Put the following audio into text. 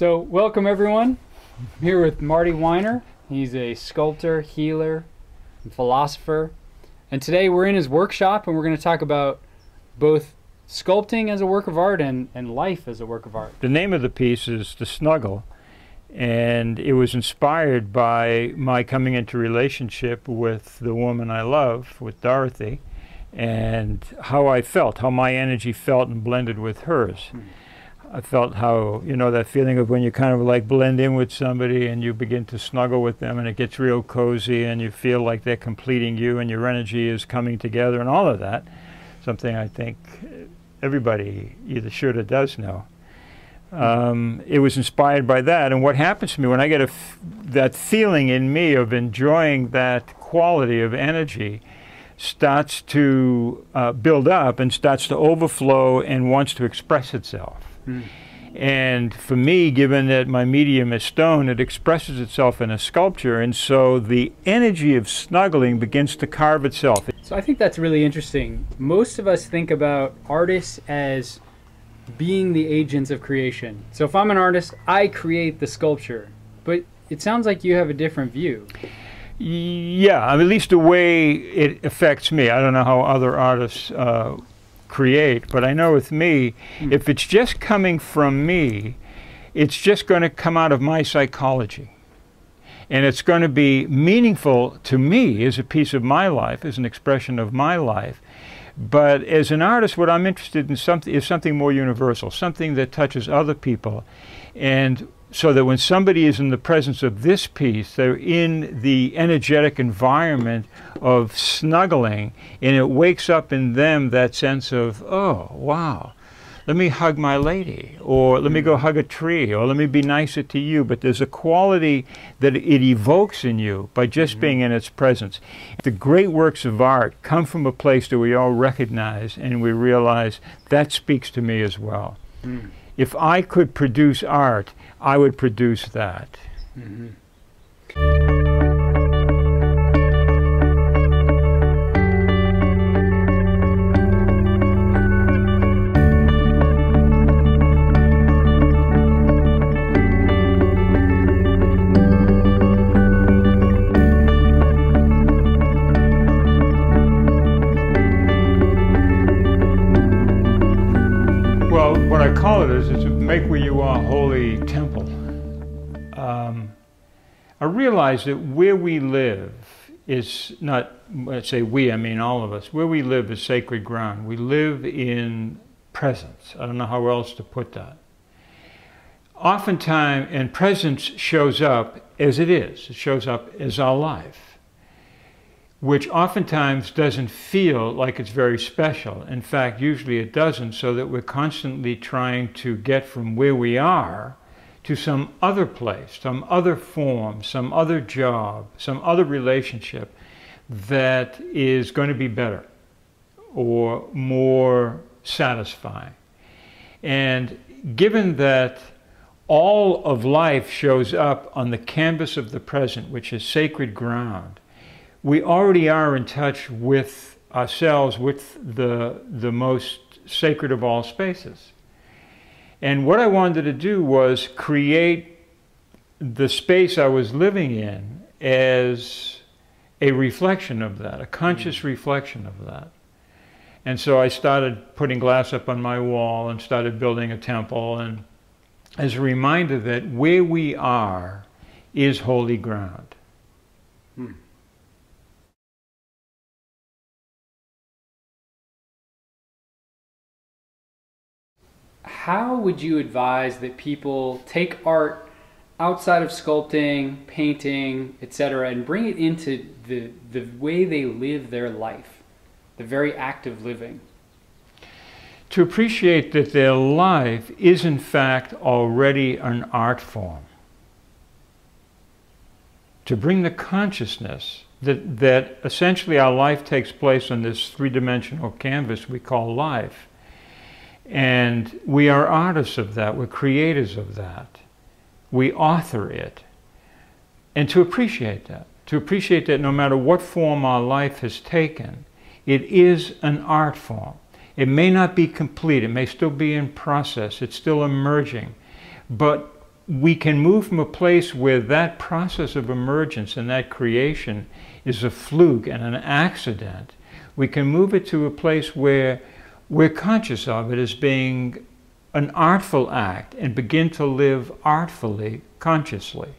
So welcome everyone. I'm here with Marty Weiner. He's a sculptor, healer, and philosopher. And today we're in his workshop and we're going to talk about both sculpting as a work of art and life as a work of art. The name of the piece is The Snuggle, and it was inspired by my coming into relationship with the woman I love, with Dorothy, and how I felt, how my energy felt and blended with hers. I felt how, you know, that feeling of when you kind of like blend in with somebody and you begin to snuggle with them and it gets real cozy and you feel like they're completing you and your energy is coming together and all of that. Something I think everybody either should or does know. It was inspired by that, and what happens to me when I get that feeling in me of enjoying that quality of energy starts to build up and starts to overflow and wants to express itself. And for me, given that my medium is stone, it expresses itself in a sculpture, and so the energy of snuggling begins to carve itself. So I think that's really interesting. Most of us think about artists as being the agents of creation. So if I'm an artist, I create the sculpture, but it sounds like you have a different view. Yeah, at least the way it affects me. I don't know how other artists create, but I know with me, if it's just coming from me, it's just going to come out of my psychology. And it's going to be meaningful to me as a piece of my life, as an expression of my life. But as an artist, what I'm interested in is something more universal, something that touches other people. And so that when somebody is in the presence of this piece, they're in the energetic environment of snuggling, and it wakes up in them that sense of, oh, wow, let me hug my lady, or let me go hug a tree, or let me be nicer to you. But there's a quality that it evokes in you by just being in its presence. The great works of art come from a place that we all recognize, and we realize that speaks to me as well. If I could produce art, I would produce that. Well, what I call it is to make where you are a holy temple. I realize that where we live is not, let's say we, I mean all of us, where we live is sacred ground. We live in presence. I don't know how else to put that. Oftentimes, and presence shows up as it is. It shows up as our life, which oftentimes doesn't feel like it's very special. In fact, usually it doesn't, so that we're constantly trying to get from where we are to some other place, some other form, some other job, some other relationship that is going to be better or more satisfying. And given that all of life shows up on the canvas of the present, which is sacred ground, we already are in touch with ourselves, with the most sacred of all spaces. And what I wanted to do was create the space I was living in as a reflection of that, a conscious reflection of that. And so I started putting glass up on my wall and started building a temple, and as a reminder that where we are is holy ground. How would you advise that people take art outside of sculpting, painting, etc., and bring it into the way they live their life, the very act of living? To appreciate that their life is in fact already an art form. To bring the consciousness that essentially our life takes place on this three-dimensional canvas we call life. And we are artists of that, we're creators of that. We author it. And to appreciate that no matter what form our life has taken, it is an art form. It may not be complete, it may still be in process, it's still emerging, but we can move from a place where that process of emergence and that creation is a fluke and an accident. We can move it to a place where we're conscious of it as being an artful act and begin to live artfully, consciously.